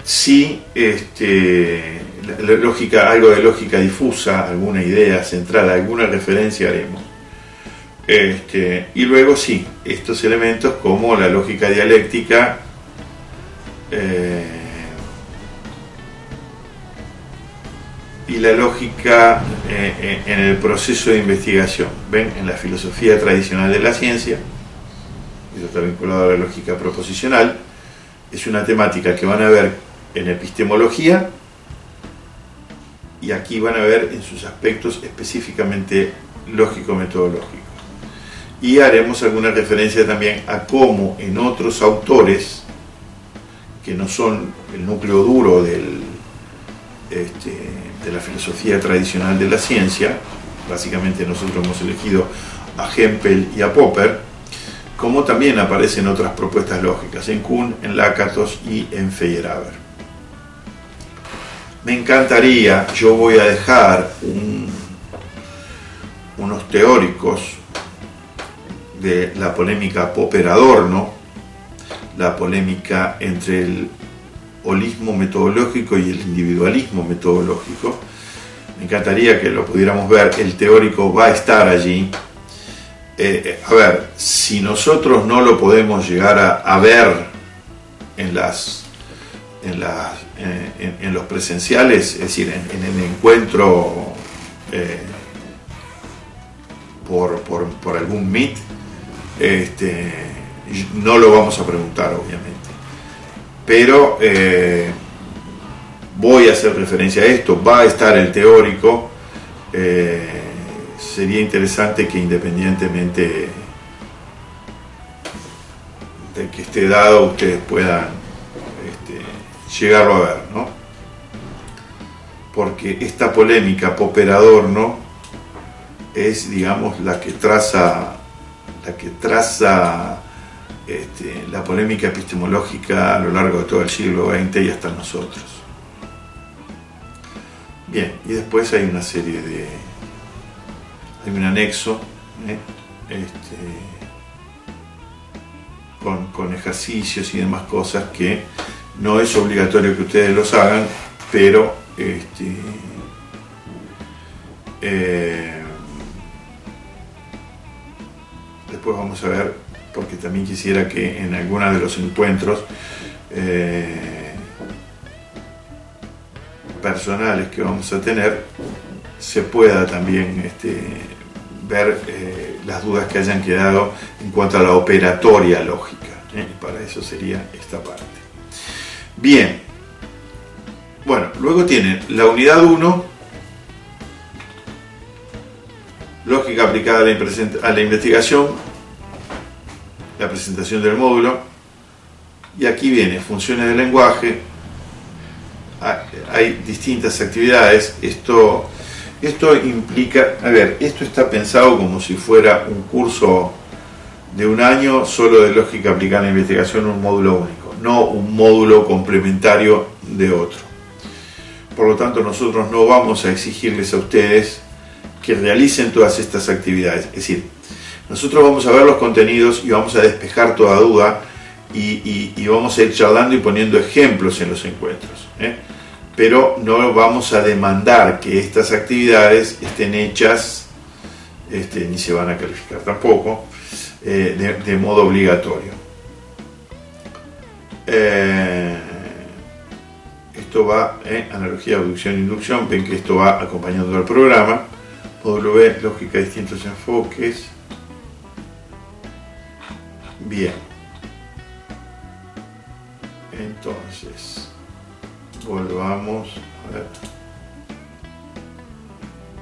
Sí, la lógica, algo de lógica difusa, alguna idea central, alguna referencia haremos. Y luego sí, estos elementos como la lógica dialéctica, y la lógica en el proceso de investigación. Ven, en la filosofía tradicional de la ciencia, eso está vinculado a la lógica proposicional, es una temática que van a ver en epistemología, y aquí van a ver en sus aspectos específicamente lógico-metodológicos. Y haremos alguna referencia también a cómo en otros autores, que no son el núcleo duro de la filosofía tradicional de la ciencia, básicamente nosotros hemos elegido a Hempel y a Popper, como también aparecen otras propuestas lógicas, en Kuhn, en Lakatos y en Feyerabend. Me encantaría, yo voy a dejar unos teóricos de la polémica Popper-Adorno, la polémica entre el holismo metodológico y el individualismo metodológico. Me encantaría que lo pudiéramos ver, el teórico va a estar allí. A ver, si nosotros no lo podemos llegar a ver en los presenciales, es decir, en el encuentro por algún Meet, no lo vamos a preguntar, obviamente, pero voy a hacer referencia a esto, va a estar el teórico. Sería interesante que, independientemente de que esté dado, ustedes puedan llegarlo a ver, ¿no? Porque esta polémica Popper-Adorno es, digamos, la que traza la polémica epistemológica a lo largo de todo el siglo XX y hasta nosotros. Bien, y después hay una serie de... hay un anexo con ejercicios y demás cosas que no es obligatorio que ustedes los hagan, pero después vamos a ver, porque también quisiera que en algunos de los encuentros personales que vamos a tener se pueda también ver las dudas que hayan quedado en cuanto a la operatoria lógica. Para eso sería esta parte. Bien, bueno, luego tienen la unidad 1, lógica aplicada a la investigación, la presentación del módulo, y aquí viene funciones del lenguaje. Hay distintas actividades. Esto implica, a ver, esto está pensado como si fuera un curso de un año solo de lógica aplicada a la investigación, un módulo único, no un módulo complementario de otro. Por lo tanto, nosotros no vamos a exigirles a ustedes que realicen todas estas actividades. Es decir, nosotros vamos a ver los contenidos y vamos a despejar toda duda y vamos a ir charlando y poniendo ejemplos en los encuentros, pero no vamos a demandar que estas actividades estén hechas, ni se van a calificar tampoco, de modo obligatorio. Esto va en analogía, abducción e inducción. Ven que esto va acompañando al programa. Módulo B, lógica, distintos enfoques. Bien, entonces volvamos a ver.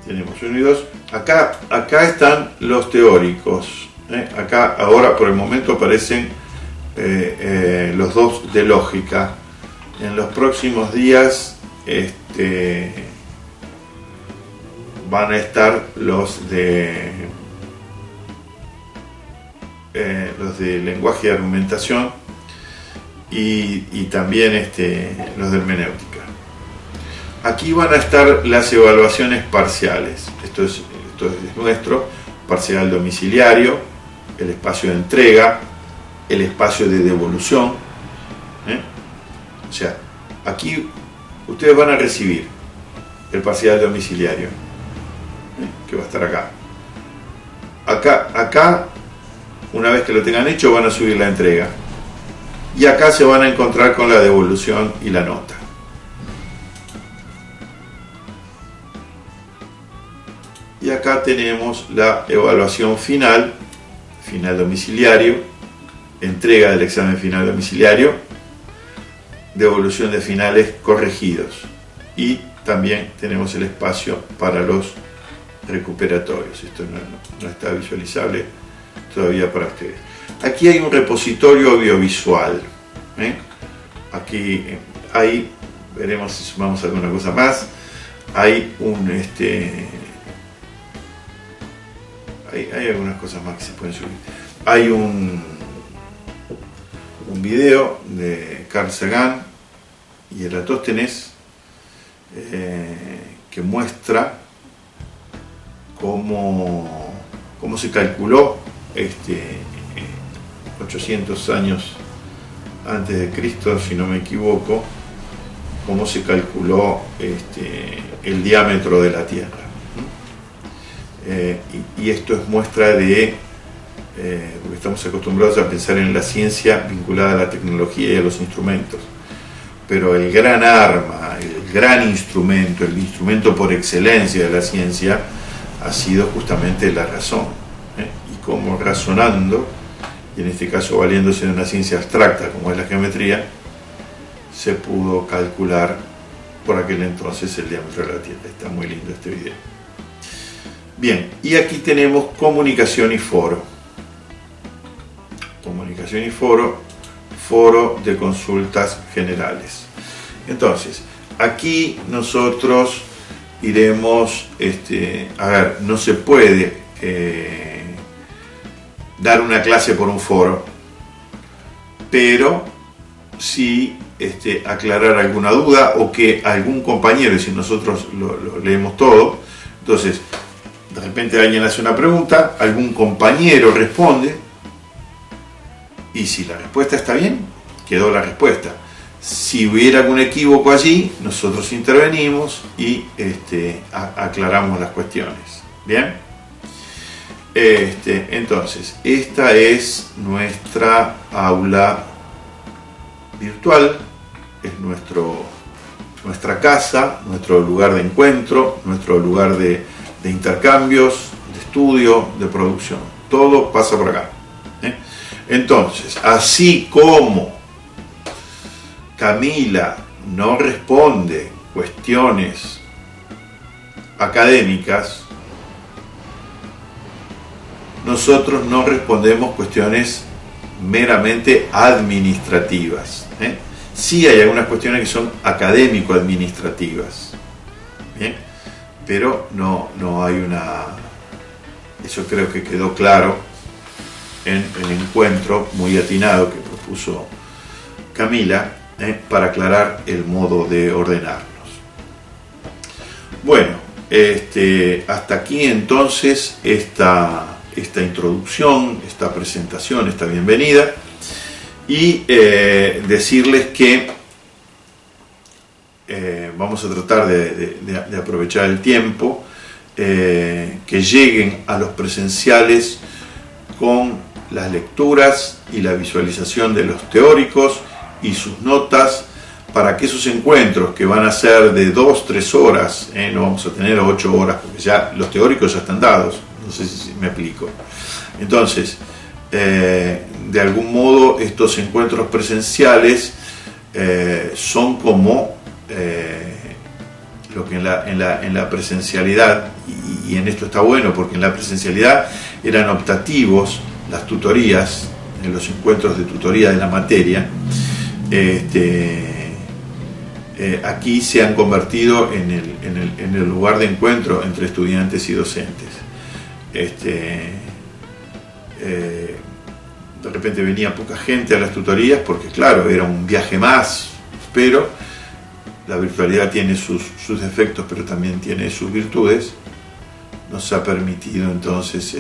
Tenemos 1 y 2. Acá están los teóricos. Acá ahora por el momento aparecen los dos de lógica. En los próximos días van a estar los de lenguaje y argumentación y también los de hermenéutica. Aquí van a estar las evaluaciones parciales. Esto es nuestro parcial domiciliario, el espacio de entrega, el espacio de devolución. O sea, aquí ustedes van a recibir el parcial domiciliario, que va a estar acá. Acá, una vez que lo tengan hecho, van a subir la entrega. Y acá se van a encontrar con la devolución y la nota. Y acá tenemos la evaluación final domiciliario, entrega del examen final domiciliario, devolución de finales corregidos. Y también tenemos el espacio para los recuperatorios. Esto no está visualizable todavía para ustedes. Aquí hay un repositorio audiovisual. Aquí hay, veremos si sumamos alguna cosa más. Hay un hay algunas cosas más que se pueden subir. Hay un video de Carl Sagan y Eratóstenes que muestra cómo se calculó 800 años antes de Cristo, si no me equivoco, cómo se calculó el diámetro de la Tierra. Y esto es muestra de, porque estamos acostumbrados a pensar en la ciencia vinculada a la tecnología y a los instrumentos, pero el gran arma, el gran instrumento, el instrumento por excelencia de la ciencia ha sido justamente la razón, y cómo razonando, y en este caso valiéndose de una ciencia abstracta como es la geometría, se pudo calcular por aquel entonces el diámetro de la Tierra. Está muy lindo este video. Bien, y aquí tenemos comunicación y foro. Comunicación y foro de consultas generales. Entonces, aquí nosotros iremos, a ver, no se puede dar una clase por un foro, pero sí aclarar alguna duda o que algún compañero, y si nosotros lo leemos todo, entonces de repente alguien hace una pregunta, algún compañero responde, y si la respuesta está bien, quedó la respuesta. Si hubiera algún equívoco allí, nosotros intervenimos y aclaramos las cuestiones. ¿Bien? Entonces, esta es nuestra aula virtual, es nuestra casa, nuestro lugar de encuentro, nuestro lugar de intercambios, de estudio, de producción. Todo pasa por acá. Entonces, así como Camila no responde cuestiones académicas, nosotros no respondemos cuestiones meramente administrativas. Sí hay algunas cuestiones que son académico-administrativas, pero no hay una... Eso creo que quedó claro en el encuentro muy atinado que propuso Camila, para aclarar el modo de ordenarnos. Bueno, hasta aquí entonces esta introducción, esta presentación, esta bienvenida, y decirles que vamos a tratar de aprovechar el tiempo, que lleguen a los presenciales con las lecturas y la visualización de los teóricos y sus notas, para que esos encuentros que van a ser de 2-3 horas, no vamos a tener 8 horas, porque ya los teóricos ya están dados, no sé si me explico. Entonces, de algún modo estos encuentros presenciales son como lo que en la presencialidad, y en esto está bueno porque en la presencialidad eran optativos las tutorías, en los encuentros de tutoría de la materia, aquí se han convertido en el lugar de encuentro entre estudiantes y docentes. De repente venía poca gente a las tutorías porque claro, era un viaje más, pero la virtualidad tiene sus defectos, pero también tiene sus virtudes. Nos ha permitido entonces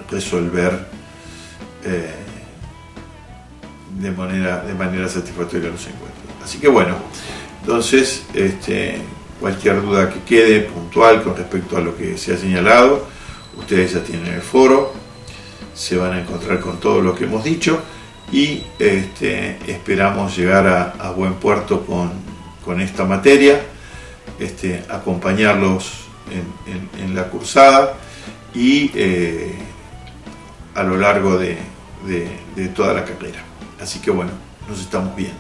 resolver de manera satisfactoria los encuentros. Así que bueno, entonces cualquier duda que quede puntual con respecto a lo que se ha señalado, ustedes ya tienen el foro, se van a encontrar con todo lo que hemos dicho y esperamos llegar a buen puerto con esta materia, acompañarlos en la cursada y a lo largo de toda la carrera. Así que bueno, nos estamos viendo.